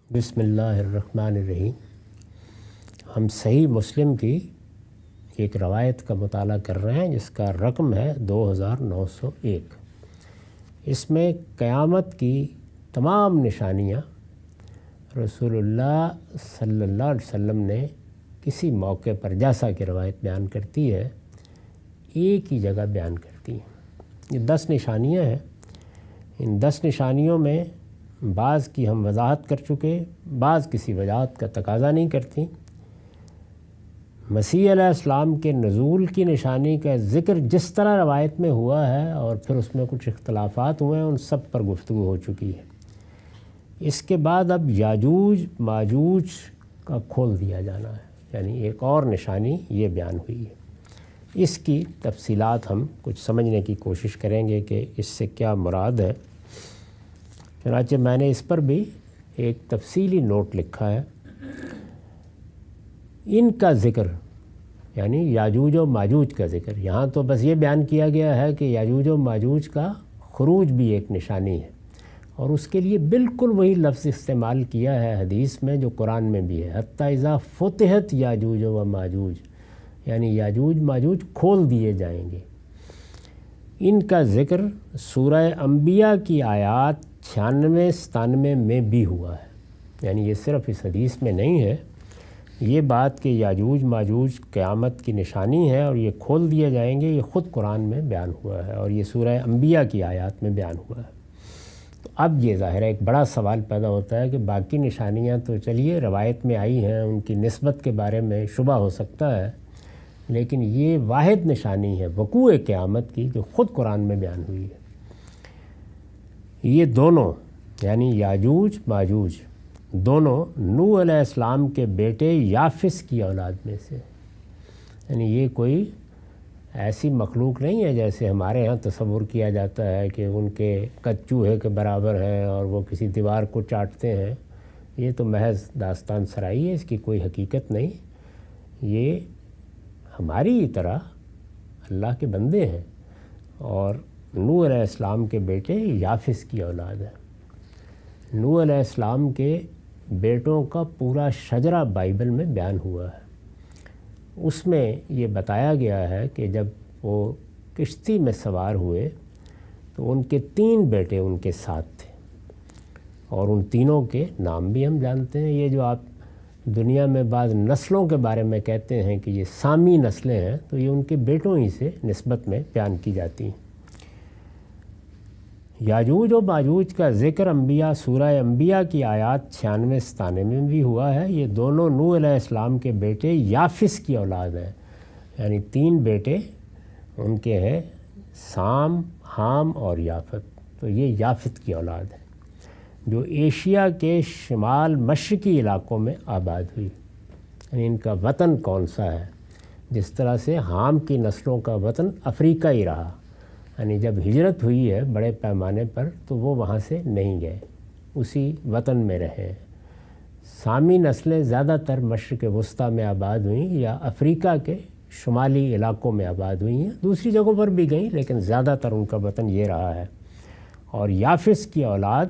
بسم اللہ الرحمن الرحیم۔ ہم صحیح مسلم کی ایک روایت کا مطالعہ کر رہے ہیں جس کا رقم ہے 2901۔ اس میں قیامت کی تمام نشانیاں رسول اللہ صلی اللہ علیہ وسلم نے کسی موقع پر، جیسا کہ روایت بیان کرتی ہے، ایک ہی جگہ بیان کرتی ہیں۔ یہ 10 نشانیاں ہیں۔ ان 10 نشانیوں میں بعض کی ہم وضاحت کر چکے، بعض کسی وضاحت کا تقاضا نہیں کرتی۔ مسیح علیہ السلام کے نزول کی نشانی کا ذکر جس طرح روایت میں ہوا ہے اور پھر اس میں کچھ اختلافات ہوئے ہیں، ان سب پر گفتگو ہو چکی ہے۔ اس کے بعد اب یاجوج ماجوج کا کھول دیا جانا ہے، یعنی ایک اور نشانی یہ بیان ہوئی ہے۔ اس کی تفصیلات ہم کچھ سمجھنے کی کوشش کریں گے کہ اس سے کیا مراد ہے۔ چنانچہ میں نے اس پر بھی ایک تفصیلی نوٹ لکھا ہے۔ ان کا ذکر، یعنی یاجوج و ماجوج کا ذکر، یہاں تو بس یہ بیان کیا گیا ہے کہ یاجوج و ماجوج کا خروج بھی ایک نشانی ہے، اور اس کے لیے بالکل وہی لفظ استعمال کیا ہے حدیث میں جو قرآن میں بھی ہے، حتی اذا فتحت یاجوج و ماجوج، یعنی یاجوج ماجوج کھول دیے جائیں گے۔ ان کا ذکر سورہ انبیاء کی آیات 96-97 میں بھی ہوا ہے، یعنی یہ صرف اس حدیث میں نہیں ہے۔ یہ بات کہ یاجوج ماجوج قیامت کی نشانی ہے اور یہ کھول دیے جائیں گے، یہ خود قرآن میں بیان ہوا ہے اور یہ سورہ انبیاء کی آیات میں بیان ہوا ہے۔ تو اب یہ ظاہر ہے ایک بڑا سوال پیدا ہوتا ہے کہ باقی نشانیاں تو چلیے روایت میں آئی ہیں، ان کی نسبت کے بارے میں شبہ ہو سکتا ہے، لیکن یہ واحد نشانی ہے وقوع قیامت کی جو خود قرآن میں بیان ہوئی ہے۔ یہ دونوں یعنی یاجوج ماجوج دونوں نوح علیہ السلام کے بیٹے یافس کی اولاد میں سے، یعنی یہ کوئی ایسی مخلوق نہیں ہے جیسے ہمارے ہاں تصور کیا جاتا ہے کہ ان کے قد چوہے کے برابر ہیں اور وہ کسی دیوار کو چاٹتے ہیں۔ یہ تو محض داستان سرائی ہے، اس کی کوئی حقیقت نہیں۔ یہ ہماری ہی طرح اللہ کے بندے ہیں اور نوح علیہ السلام کے بیٹے یافس کی اولاد ہے۔ نوح علیہ السلام کے بیٹوں کا پورا شجرہ بائبل میں بیان ہوا ہے۔ اس میں یہ بتایا گیا ہے کہ جب وہ کشتی میں سوار ہوئے تو ان کے 3 بیٹے ان کے ساتھ تھے، اور ان تینوں کے نام بھی ہم جانتے ہیں۔ یہ جو آپ دنیا میں بعض نسلوں کے بارے میں کہتے ہیں کہ یہ سامی نسلیں ہیں، تو یہ ان کے بیٹوں ہی سے نسبت میں بیان کی جاتی ہیں۔ یاجوج و ماجوج کا ذکر سورہ انبیاء کی آیات 96-97 میں بھی ہوا ہے۔ یہ دونوں نوح علیہ السلام کے بیٹے یافس کی اولاد ہیں، یعنی 3 بیٹے ان کے ہیں، سام، حام اور یافت۔ تو یہ یافت کی اولاد ہے جو ایشیا کے شمال مشرقی علاقوں میں آباد ہوئی، یعنی ان کا وطن کون سا ہے؟ جس طرح سے حام کی نسلوں کا وطن افریقہ ہی رہا، یعنی جب ہجرت ہوئی ہے بڑے پیمانے پر تو وہ وہاں سے نہیں گئے، اسی وطن میں رہے۔ سامی نسلیں زیادہ تر مشرق وسطیٰ میں آباد ہوئیں یا افریقہ کے شمالی علاقوں میں آباد ہوئی ہیں، دوسری جگہوں پر بھی گئیں لیکن زیادہ تر ان کا وطن یہ رہا ہے۔ اور یافس کی اولاد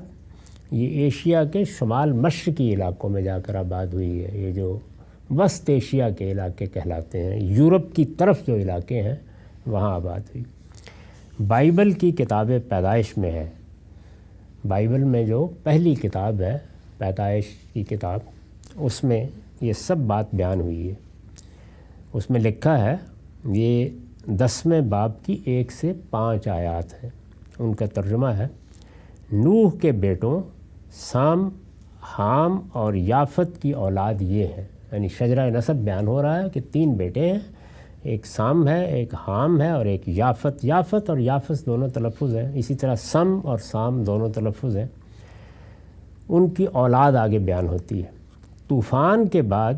یہ ایشیا کے شمال مشرقی علاقوں میں جا کر آباد ہوئی ہے، یہ جو وسط ایشیا کے علاقے کہلاتے ہیں، یورپ کی طرف جو علاقے ہیں وہاں آباد ہوئی۔ بائبل کی کتاب پیدائش میں ہے، بائبل میں جو پہلی کتاب ہے پیدائش کی کتاب، اس میں یہ سب بات بیان ہوئی ہے۔ اس میں لکھا ہے، یہ 10ویں باب کی 1 سے 5 آیات ہیں۔ ان کا ترجمہ ہے، نوح کے بیٹوں سام، حام اور یافت کی اولاد یہ ہیں، یعنی شجرہ نسب بیان ہو رہا ہے کہ 3 بیٹے ہیں، ایک سام ہے، ایک حام ہے اور ایک یافت۔ یافت اور یافس دونوں تلفظ ہیں، اسی طرح سم اور سام دونوں تلفظ ہیں۔ ان کی اولاد آگے بیان ہوتی ہے۔ طوفان کے بعد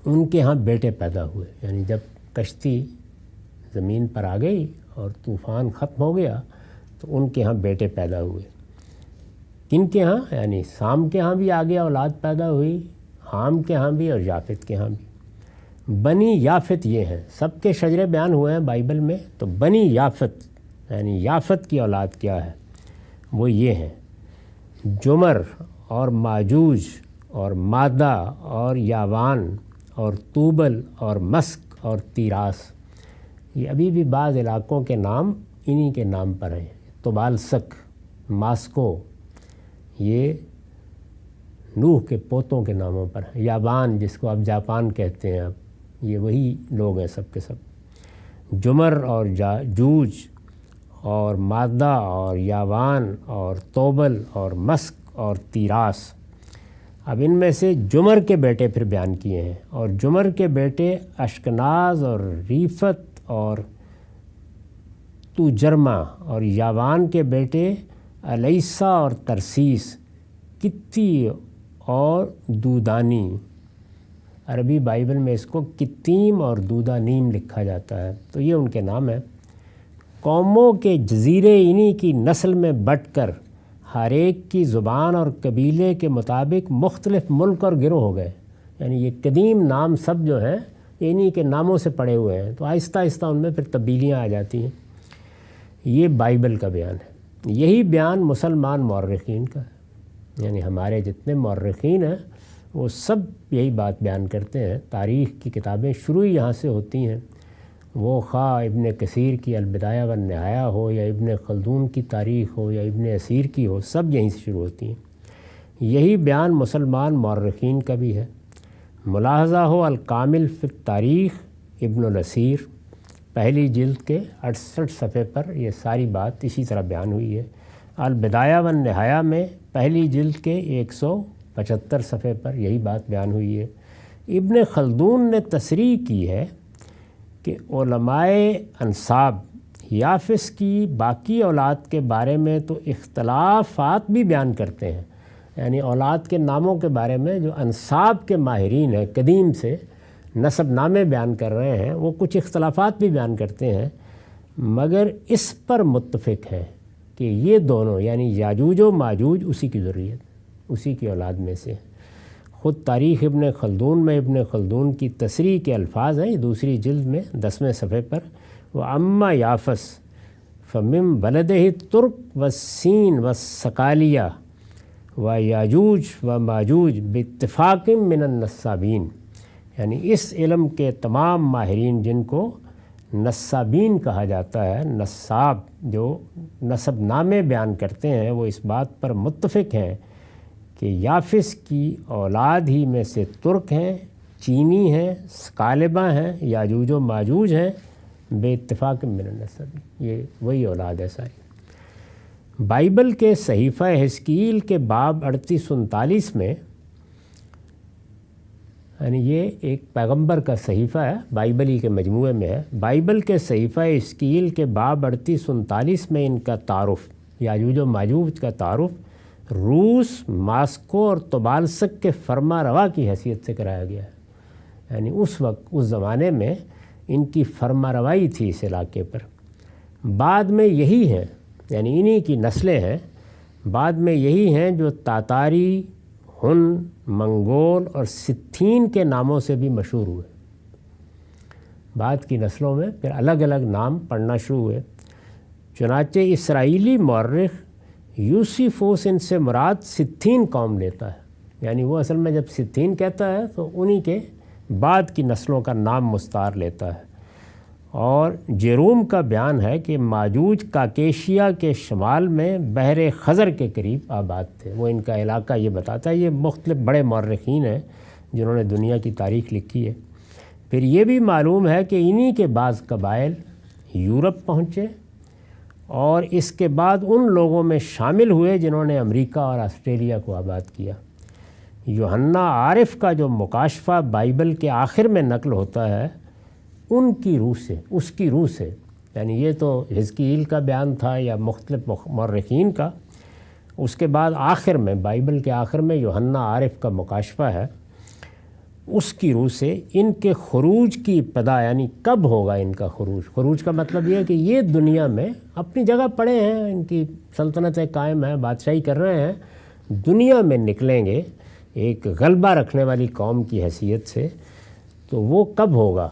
ان کے ہاں بیٹے پیدا ہوئے، یعنی جب کشتی زمین پر آ گئی اور طوفان ختم ہو گیا تو ان کے ہاں بیٹے پیدا ہوئے۔ کن کے ہاں؟ یعنی سام کے ہاں بھی آگے اولاد پیدا ہوئی، حام کے ہاں بھی اور یافت کے ہاں بھی۔ بنی یافت یہ ہیں، سب کے شجرے بیان ہوئے ہیں بائبل میں، تو بنی یافت یعنی یافت کی اولاد کیا ہے؟ وہ یہ ہیں، جمر اور ماجوج اور مادہ اور یاوان اور توبل اور مسک اور تیراس، یہ ابھی بھی بعض علاقوں کے نام انہی کے نام پر ہیں۔ توبالسک، ماسکو، یہ نوح کے پوتوں کے ناموں پر ہیں۔ یاوان جس کو آپ جاپان کہتے ہیں اب، یہ وہی لوگ ہیں سب کے سب۔ جمر اور جوج اور مادہ اور یاوان اور توبل اور مسک اور تیراس۔ اب ان میں سے جمر کے بیٹے پھر بیان کیے ہیں، اور جمر کے بیٹے اشکناز اور ریفت اور توجرما، اور یاوان کے بیٹے الیسا اور ترسیس، کتی اور دودانی۔ عربی بائبل میں اس کو کتیم اور دودانیم لکھا جاتا ہے، تو یہ ان کے نام ہیں۔ قوموں کے جزیرے انہی کی نسل میں بٹ کر ہر ایک کی زبان اور قبیلے کے مطابق مختلف ملک اور گروہ ہو گئے۔ یعنی یہ قدیم نام سب جو ہیں انہی کے ناموں سے پڑے ہوئے ہیں، تو آہستہ آہستہ ان میں پھر تبدیلیاں آ جاتی ہیں۔ یہ بائبل کا بیان ہے۔ یہی بیان مسلمان مورخین کا ہے، یعنی ہمارے جتنے مورخین ہیں وہ سب یہی بات بیان کرتے ہیں۔ تاریخ کی کتابیں شروع یہاں سے ہوتی ہیں، وہ خواہ ابن کثیر کی البدایہ والنہایہ ہو یا ابن خلدون کی تاریخ ہو یا ابن اسیر کی ہو، سب یہیں سے شروع ہوتی ہیں۔ یہی بیان مسلمان مورخین کا بھی ہے۔ ملاحظہ ہو الکامل فی التاریخ ابن الاسیر، پہلی جلد کے 68 صفحے پر یہ ساری بات اسی طرح بیان ہوئی ہے۔ البدایہ والنہایہ میں پہلی جلد کے 175 صفحے پر یہی بات بیان ہوئی ہے۔ ابن خلدون نے تصریح کی ہے کہ علماء انساب یافس کی باقی اولاد کے بارے میں تو اختلافات بھی بیان کرتے ہیں، یعنی اولاد کے ناموں کے بارے میں جو انساب کے ماہرین ہیں، قدیم سے نسب نامے بیان کر رہے ہیں، وہ کچھ اختلافات بھی بیان کرتے ہیں، مگر اس پر متفق ہیں کہ یہ دونوں یعنی یاجوج و ماجوج اسی کی ذریت، اسی کی اولاد میں سے۔ خود تاریخ ابن خلدون میں ابن خلدون کی تصریح کے الفاظ ہیں، دوسری جلد میں 10ویں صفحے پر، وَأَمَّا یافس فَمِن بَلَدِهِ تُرْک وَالسین وَالسَّقَالِیَہ وَیاجوج وَماجوج بِاتِّفَاقٍ مِّنَ النَّسَّابِین، یعنی اس علم کے تمام ماہرین جن کو نسابین کہا جاتا ہے، نساب جو نسب نامے بیان کرتے ہیں، وہ اس بات پر متفق ہیں کہ یافس کی اولاد ہی میں سے ترک ہیں، چینی ہیں، سکالبہ ہیں، یاجوج و ماجوج ہیں، بے اتفاق من النسب، یہ وہی اولاد ہے ساری۔ بائبل کے صحیفہ حزقیل کے باب 38-39 میں، یعنی یہ ایک پیغمبر کا صحیفہ ہے، بائبل ہی کے مجموعے میں ہے۔ بائبل کے صحیفہ حزقیل کے باب 38-39 میں ان کا تعارف، یاجوج و ماجوج کا تعارف، روس، ماسکو اور توبالسک کے فرما روا کی حیثیت سے کرایا گیا ہے۔ یعنی اس وقت، اس زمانے میں ان کی فرما روائی تھی اس علاقے پر۔ بعد میں یہی ہیں، یعنی انہی کی نسلیں ہیں، بعد میں یہی ہیں جو تاتاری، ہن، منگول اور ستھین کے ناموں سے بھی مشہور ہوئے۔ بعد کی نسلوں میں پھر الگ الگ نام پڑھنا شروع ہوئے۔ چنانچہ اسرائیلی مورخ یوسیفوس ان سے مراد ستھین قوم لیتا ہے، یعنی وہ اصل میں جب ستھین کہتا ہے تو انہی کے بعد کی نسلوں کا نام مستعار لیتا ہے۔ اور جیروم کا بیان ہے کہ ماجوج کاکیشیا کے شمال میں بحر خزر کے قریب آباد تھے، وہ ان کا علاقہ یہ بتاتا ہے۔ یہ مختلف بڑے مورخین ہیں جنہوں نے دنیا کی تاریخ لکھی ہے۔ پھر یہ بھی معلوم ہے کہ انہی کے بعض قبائل یورپ پہنچے اور اس کے بعد ان لوگوں میں شامل ہوئے جنہوں نے امریکہ اور آسٹریلیا کو آباد کیا۔ یوحنا عارف کا جو مکاشفہ بائبل کے آخر میں نقل ہوتا ہے، ان کی روح سے، اس کی روح سے، یعنی یہ تو حزقیل کا بیان تھا یا مختلف مورخین کا، اس کے بعد آخر میں، بائبل کے آخر میں یوحنا عارف کا مکاشفہ ہے، اس کی روح سے ان کے خروج کی ابتدا، یعنی کب ہوگا ان کا خروج۔ خروج کا مطلب یہ ہے کہ یہ دنیا میں اپنی جگہ پڑے ہیں، ان کی سلطنتیں قائم ہیں، بادشاہی کر رہے ہیں، دنیا میں نکلیں گے ایک غلبہ رکھنے والی قوم کی حیثیت سے، تو وہ کب ہوگا؟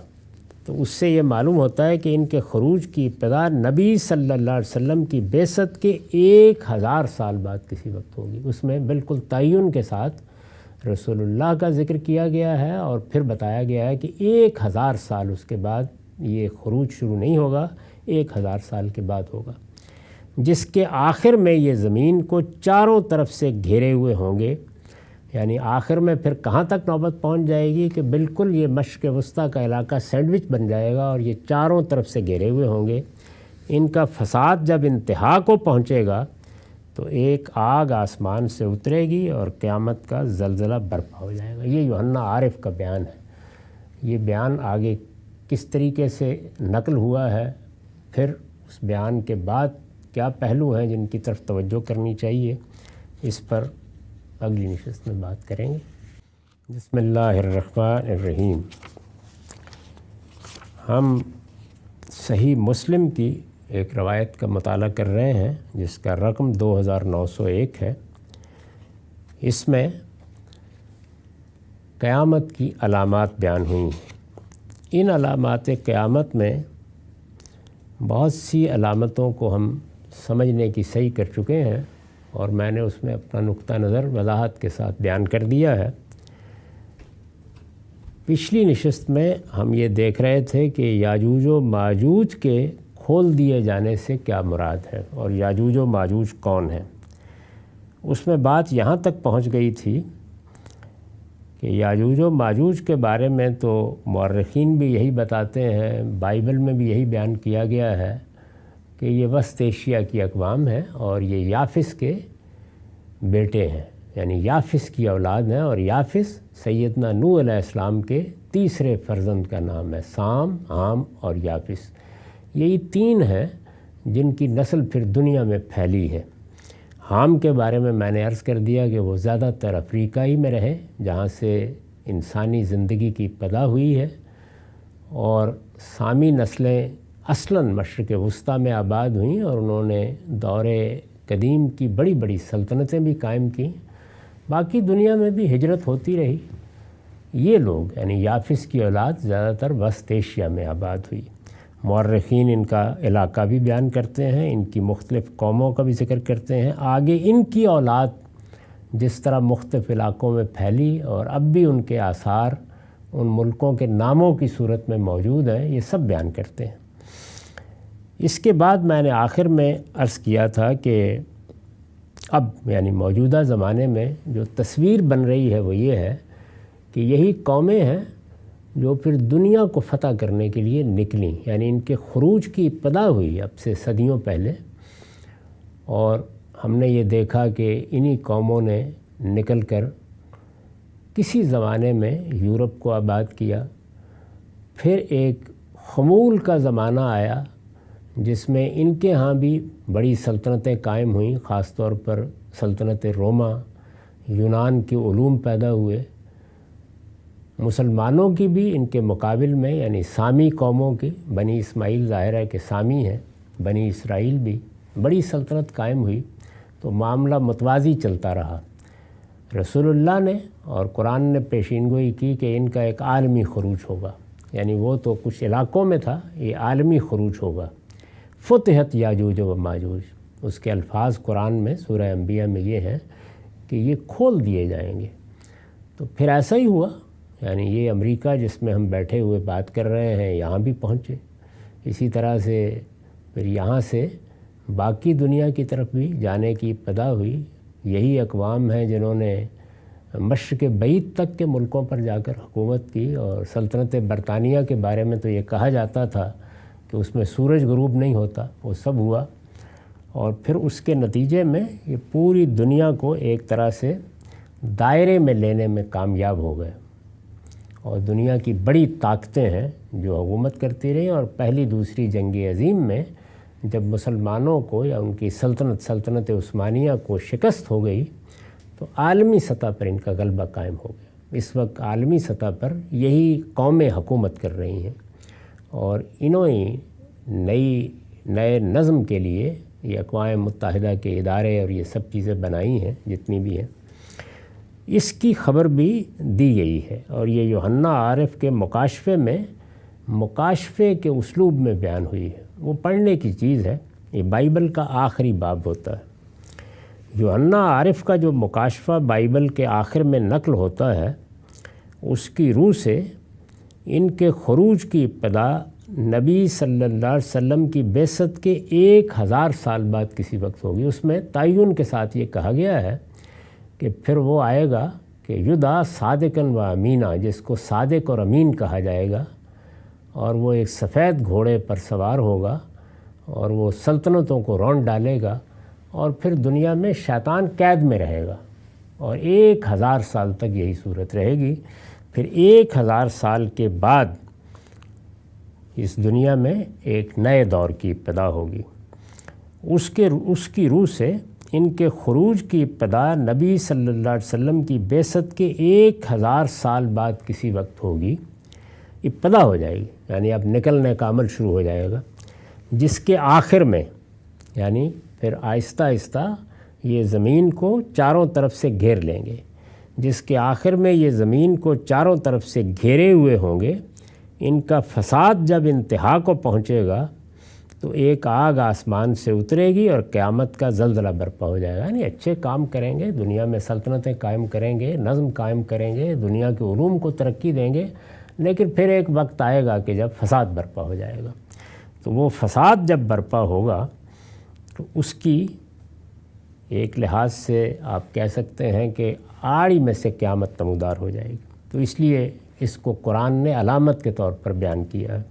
تو اس سے یہ معلوم ہوتا ہے کہ ان کے خروج کی ابتدا نبی صلی اللہ علیہ وسلم کی بعثت کے 1000 سال بعد کسی وقت ہوگی۔ اس میں بالکل تعین کے ساتھ رسول اللہ کا ذکر کیا گیا ہے اور پھر بتایا گیا ہے کہ 1000 سال اس کے بعد یہ خروج شروع نہیں ہوگا، 1000 سال کے بعد ہوگا، جس کے آخر میں یہ زمین کو چاروں طرف سے گھیرے ہوئے ہوں گے۔ یعنی آخر میں پھر کہاں تک نوبت پہنچ جائے گی کہ بالکل یہ مشرق وسطیٰ کا علاقہ سینڈوچ بن جائے گا اور یہ چاروں طرف سے گھیرے ہوئے ہوں گے۔ ان کا فساد جب انتہا کو پہنچے گا تو ایک آگ آسمان سے اترے گی اور قیامت کا زلزلہ برپا ہو جائے گا۔ یہ یوحنا عارف کا بیان ہے۔ یہ بیان آگے کس طریقے سے نقل ہوا ہے، پھر اس بیان کے بعد کیا پہلو ہیں جن کی طرف توجہ کرنی چاہیے، اس پر اگلی نشست میں بات کریں گے۔ بسم اللہ الرحمن الرحیم۔ ہم صحیح مسلم کی ایک روایت کا مطالعہ کر رہے ہیں جس کا رقم 2901 ہے۔ اس میں قیامت کی علامات بیان ہوئی ہیں۔ ان علامات قیامت میں بہت سی علامتوں کو ہم سمجھنے کی صحیح کر چکے ہیں اور میں نے اس میں اپنا نقطہ نظر وضاحت کے ساتھ بیان کر دیا ہے۔ پچھلی نشست میں ہم یہ دیکھ رہے تھے کہ یاجوج و ماجوج کے کھول دیے جانے سے کیا مراد ہے اور یاجوج و ماجوج کون ہیں۔ اس میں بات یہاں تک پہنچ گئی تھی کہ یاجوج و ماجوج کے بارے میں تو مورخین بھی یہی بتاتے ہیں، بائبل میں بھی یہی بیان کیا گیا ہے کہ یہ وسط ایشیا کی اقوام ہے اور یہ یافس کے بیٹے ہیں، یعنی یافس کی اولاد ہیں، اور یافس سیدنا نوح علیہ السلام کے تیسرے فرزند کا نام ہے، سام، حام اور یافس۔ یہی 3 ہیں جن کی نسل پھر دنیا میں پھیلی ہے۔ حام کے بارے میں نے عرض کر دیا کہ وہ زیادہ تر افریقہ ہی میں رہے جہاں سے انسانی زندگی کی ابتدا ہوئی ہے، اور سامی نسلیں اصلاً مشرق وسطیٰ میں آباد ہوئیں اور انہوں نے دور قدیم کی بڑی بڑی سلطنتیں بھی قائم کیں۔ باقی دنیا میں بھی ہجرت ہوتی رہی۔ یہ لوگ یعنی یافس کی اولاد زیادہ تر وسط ایشیا میں آباد ہوئی۔ مورخین ان کا علاقہ بھی بیان کرتے ہیں، ان کی مختلف قوموں کا بھی ذکر کرتے ہیں۔ آگے ان کی اولاد جس طرح مختلف علاقوں میں پھیلی اور اب بھی ان کے آثار ان ملکوں کے ناموں کی صورت میں موجود ہیں، یہ سب بیان کرتے ہیں۔ اس کے بعد میں نے آخر میں عرض کیا تھا کہ اب یعنی موجودہ زمانے میں جو تصویر بن رہی ہے وہ یہ ہے کہ یہی قومیں ہیں جو پھر دنیا کو فتح کرنے کے لیے نکلیں، یعنی ان کے خروج کی ابتدا ہوئی اب سے صدیوں پہلے، اور ہم نے یہ دیکھا کہ انہی قوموں نے نکل کر کسی زمانے میں یورپ کو آباد کیا۔ پھر ایک خمول کا زمانہ آیا جس میں ان کے ہاں بھی بڑی سلطنتیں قائم ہوئیں، خاص طور پر سلطنت روما، یونان کے علوم پیدا ہوئے۔ مسلمانوں کی بھی ان کے مقابل میں یعنی سامی قوموں کی، بنی اسماعیل ظاہر ہے کہ سامی ہیں، بنی اسرائیل بھی بڑی سلطنت قائم ہوئی، تو معاملہ متوازی چلتا رہا۔ رسول اللہ نے اور قرآن نے پیشین گوئی کی کہ ان کا ایک عالمی خروج ہوگا، یعنی وہ تو کچھ علاقوں میں تھا، یہ عالمی خروج ہوگا۔ فتحت یاجوج و ماجوج، اس کے الفاظ قرآن میں سورہ انبیاء میں یہ ہیں کہ یہ کھول دیے جائیں گے۔ تو پھر ایسا ہی ہوا، یعنی یہ امریکہ جس میں ہم بیٹھے ہوئے بات کر رہے ہیں یہاں بھی پہنچے، اسی طرح سے پھر یہاں سے باقی دنیا کی طرف بھی جانے کی ابتدا ہوئی۔ یہی اقوام ہیں جنہوں نے مشرق بعید تک کے ملکوں پر جا کر حکومت کی، اور سلطنت برطانیہ کے بارے میں تو یہ کہا جاتا تھا کہ اس میں سورج غروب نہیں ہوتا، وہ سب ہوا، اور پھر اس کے نتیجے میں یہ پوری دنیا کو ایک طرح سے دائرے میں لینے میں کامیاب ہو گئے، اور دنیا کی بڑی طاقتیں ہیں جو حکومت کرتی رہیں، اور پہلی دوسری جنگ عظیم میں جب مسلمانوں کو یا ان کی سلطنت عثمانیہ کو شکست ہو گئی تو عالمی سطح پر ان کا غلبہ قائم ہو گیا۔ اس وقت عالمی سطح پر یہی قومیں حکومت کر رہی ہیں، اور انہوں ہی نئے نظم کے لیے یہ اقوام متحدہ کے ادارے اور یہ سب چیزیں بنائی ہیں جتنی بھی ہیں۔ اس کی خبر بھی دی گئی ہے، اور یہ یوحنا عارف کے مکاشفے میں مکاشفے کے اسلوب میں بیان ہوئی ہے، وہ پڑھنے کی چیز ہے۔ یہ بائبل کا آخری باب ہوتا ہے۔ یوحنا عارف کا جو مکاشفہ بائبل کے آخر میں نقل ہوتا ہے، اس کی روح سے ان کے خروج کی ابتدا نبی صلی اللہ علیہ وسلم کی بعثت کے 1000 سال بعد کسی وقت ہوگی۔ اس میں تعین کے ساتھ یہ کہا گیا ہے کہ پھر وہ آئے گا کہ یدعا صادقاً و امینہ، جس کو صادق اور امین کہا جائے گا، اور وہ ایک سفید گھوڑے پر سوار ہوگا اور وہ سلطنتوں کو رونڈ ڈالے گا، اور پھر دنیا میں شیطان قید میں رہے گا، اور 1000 سال تک یہی صورت رہے گی۔ پھر 1000 سال کے بعد اس دنیا میں ایک نئے دور کی ابتدا ہوگی۔ اس کی روح سے ان کے خروج کی ابتدا نبی صلی اللہ علیہ وسلم کی بعثت کے 1000 سال بعد کسی وقت ہوگی، ابتدا ہو جائے گی، یعنی اب نکلنے کا عمل شروع ہو جائے گا، جس کے آخر میں یعنی پھر آہستہ آہستہ یہ زمین کو چاروں طرف سے گھیر لیں گے، جس کے آخر میں یہ زمین کو چاروں طرف سے گھیرے ہوئے ہوں گے۔ ان کا فساد جب انتہا کو پہنچے گا تو ایک آگ آسمان سے اترے گی اور قیامت کا زلزلہ برپا ہو جائے گا۔ یعنی اچھے کام کریں گے، دنیا میں سلطنتیں قائم کریں گے، نظم قائم کریں گے، دنیا کے علوم کو ترقی دیں گے، لیکن پھر ایک وقت آئے گا کہ جب فساد برپا ہو جائے گا۔ تو وہ فساد جب برپا ہوگا تو اس کی ایک لحاظ سے آپ کہہ سکتے ہیں کہ آڑی میں سے قیامت نمودار ہو جائے گی۔ تو اس لیے اس کو قرآن نے علامت کے طور پر بیان کیا ہے۔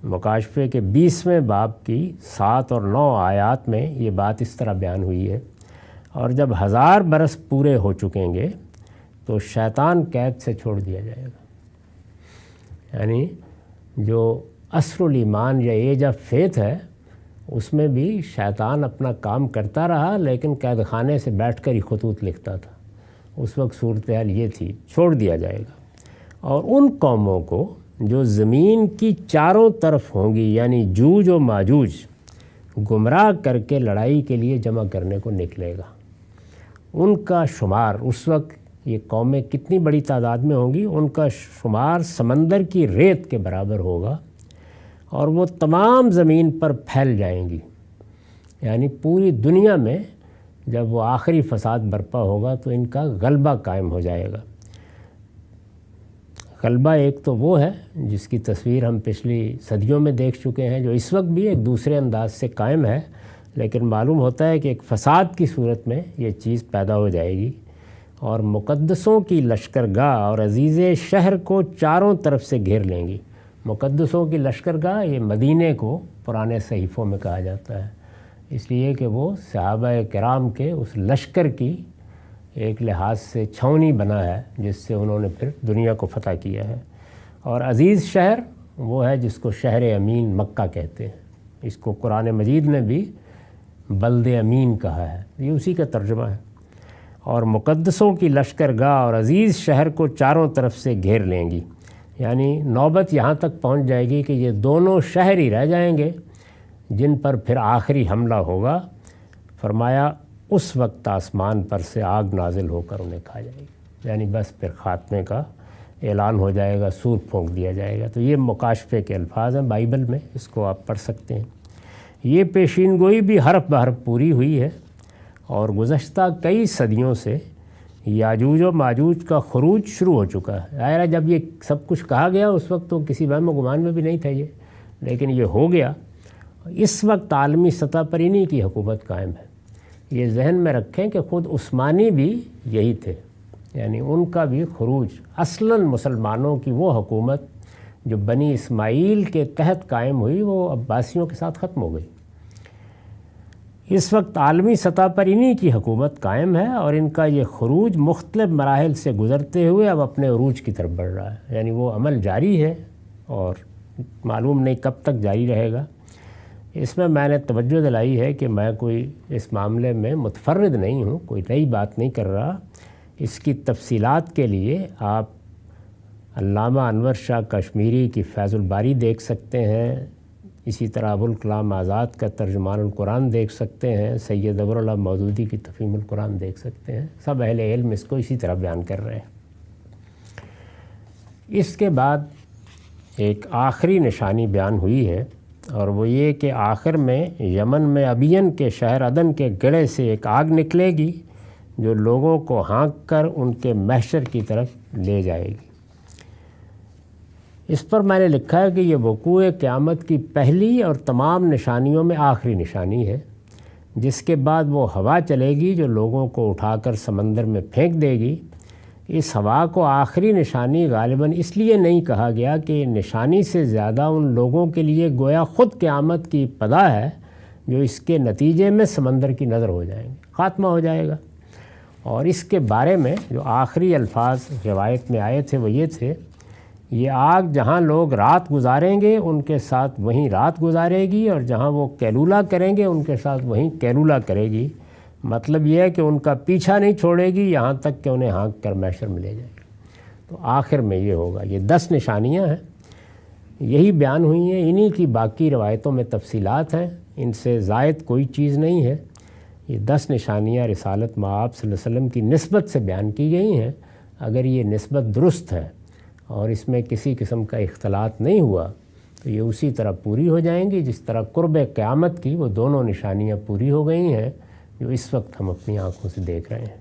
مکاشفے کے 20ویں باب کی 7 اور 9 آیات میں یہ بات اس طرح بیان ہوئی ہے، اور جب 1000 برس پورے ہو چکیں گے تو شیطان قید سے چھوڑ دیا جائے گا۔ یعنی جو عصر الایمان یا ایج آف فیتھ ہے، اس میں بھی شیطان اپنا کام کرتا رہا، لیکن قید خانے سے بیٹھ کر ہی خطوط لکھتا تھا۔ اس وقت صورتحال یہ تھی، چھوڑ دیا جائے گا۔ اور ان قوموں کو جو زمین کی چاروں طرف ہوں گی، یعنی جوج و ماجوج، گمراہ کر کے لڑائی کے لیے جمع کرنے کو نکلے گا۔ ان کا شمار اس وقت، یہ قومیں کتنی بڑی تعداد میں ہوں گی، ان کا شمار سمندر کی ریت کے برابر ہوگا، اور وہ تمام زمین پر پھیل جائیں گی۔ یعنی پوری دنیا میں جب وہ آخری فساد برپا ہوگا تو ان کا غلبہ قائم ہو جائے گا۔ غلبہ ایک تو وہ ہے جس کی تصویر ہم پچھلی صدیوں میں دیکھ چکے ہیں، جو اس وقت بھی ایک دوسرے انداز سے قائم ہے، لیکن معلوم ہوتا ہے کہ ایک فساد کی صورت میں یہ چیز پیدا ہو جائے گی، اور مقدسوں کی لشکرگاہ اور عزیز شہر کو چاروں طرف سے گھیر لیں گی۔ مقدسوں کی لشکرگاہ، یہ مدینے کو پرانے صحیفوں میں کہا جاتا ہے، اس لیے کہ وہ صحابہ کرام کے اس لشکر کی ایک لحاظ سے چھاؤنی بنا ہے، جس سے انہوں نے پھر دنیا کو فتح کیا ہے۔ اور عزیز شہر وہ ہے جس کو شہر امین مکہ کہتے ہیں، اس کو قرآن مجید نے بھی بلد امین کہا ہے، یہ اسی کا ترجمہ ہے۔ اور مقدسوں کی لشکرگاہ اور عزیز شہر کو چاروں طرف سے گھیر لیں گی، یعنی نوبت یہاں تک پہنچ جائے گی کہ یہ دونوں شہر ہی رہ جائیں گے جن پر پھر آخری حملہ ہوگا۔ فرمایا اس وقت آسمان پر سے آگ نازل ہو کر انہیں کھا جائے گی، یعنی بس پھر خاتمے کا اعلان ہو جائے گا، سور پھونک دیا جائے گا۔ تو یہ مکاشفے کے الفاظ ہیں بائبل میں، اس کو آپ پڑھ سکتے ہیں۔ یہ پیشین گوئی بھی حرف بحرف پوری ہوئی ہے، اور گزشتہ کئی صدیوں سے یاجوج و ماجوج کا خروج شروع ہو چکا ہے۔ ظاہر جب یہ سب کچھ کہا گیا اس وقت تو کسی وہم و گمان میں بھی نہیں تھا یہ، لیکن یہ ہو گیا۔ اس وقت عالمی سطح پر انہی کی حکومت قائم ہے۔ یہ ذہن میں رکھیں کہ خود عثمانی بھی یہی تھے، یعنی ان کا بھی خروج، اصلاً مسلمانوں کی وہ حکومت جو بنی اسماعیل کے تحت قائم ہوئی، وہ عباسیوں کے ساتھ ختم ہو گئی۔ اس وقت عالمی سطح پر انہی کی حکومت قائم ہے، اور ان کا یہ خروج مختلف مراحل سے گزرتے ہوئے اب اپنے عروج کی طرف بڑھ رہا ہے، یعنی وہ عمل جاری ہے اور معلوم نہیں کب تک جاری رہے گا۔ اس میں نے توجہ دلائی ہے کہ میں کوئی اس معاملے میں متفرد نہیں ہوں، کوئی نئی بات نہیں کر رہا۔ اس کی تفصیلات کے لیے آپ علامہ انور شاہ کشمیری کی فیض الباری دیکھ سکتے ہیں، اسی طرح ابوالکلام آزاد کا ترجمان القرآن دیکھ سکتے ہیں، سید ابر اللہ مودودی کی تفہیم القرآن دیکھ سکتے ہیں۔ سب اہل علم اس کو اسی طرح بیان کر رہے ہیں۔ اس کے بعد ایک آخری نشانی بیان ہوئی ہے، اور وہ یہ کہ آخر میں یمن میں ابین کے شہر عدن کے گڑھے سے ایک آگ نکلے گی جو لوگوں کو ہانک کر ان کے محشر کی طرف لے جائے گی۔ اس پر میں نے لکھا ہے کہ یہ وقوع قیامت کی پہلی اور تمام نشانیوں میں آخری نشانی ہے، جس کے بعد وہ ہوا چلے گی جو لوگوں کو اٹھا کر سمندر میں پھینک دے گی۔ اس ہوا کو آخری نشانی غالباً اس لیے نہیں کہا گیا کہ نشانی سے زیادہ ان لوگوں کے لیے گویا خود قیامت کی ابتدا ہے جو اس کے نتیجے میں سمندر کی نظر ہو جائیں گے، خاتمہ ہو جائے گا۔ اور اس کے بارے میں جو آخری الفاظ روایت میں آئے تھے وہ یہ تھے، یہ آگ جہاں لوگ رات گزاریں گے ان کے ساتھ وہیں رات گزارے گی، اور جہاں وہ قیلولہ کریں گے ان کے ساتھ وہیں قیلولہ کرے گی۔ مطلب یہ ہے کہ ان کا پیچھا نہیں چھوڑے گی یہاں تک کہ انہیں ہانک کر محشر میں لے جائے گی۔ تو آخر میں یہ ہوگا۔ یہ 10 نشانیاں ہیں، یہی بیان ہوئی ہیں، انہی کی باقی روایتوں میں تفصیلات ہیں، ان سے زائد کوئی چیز نہیں ہے۔ یہ 10 نشانیاں رسالت مآب صلی اللہ علیہ وسلم کی نسبت سے بیان کی گئی ہیں۔ اگر یہ نسبت درست ہے اور اس میں کسی قسم کا اختلاط نہیں ہوا تو یہ اسی طرح پوری ہو جائیں گی جس طرح قرب قیامت کی وہ دونوں نشانیاں پوری ہو گئی ہیں جو اس وقت ہم اپنی آنکھوں سے دیکھ رہے ہیں۔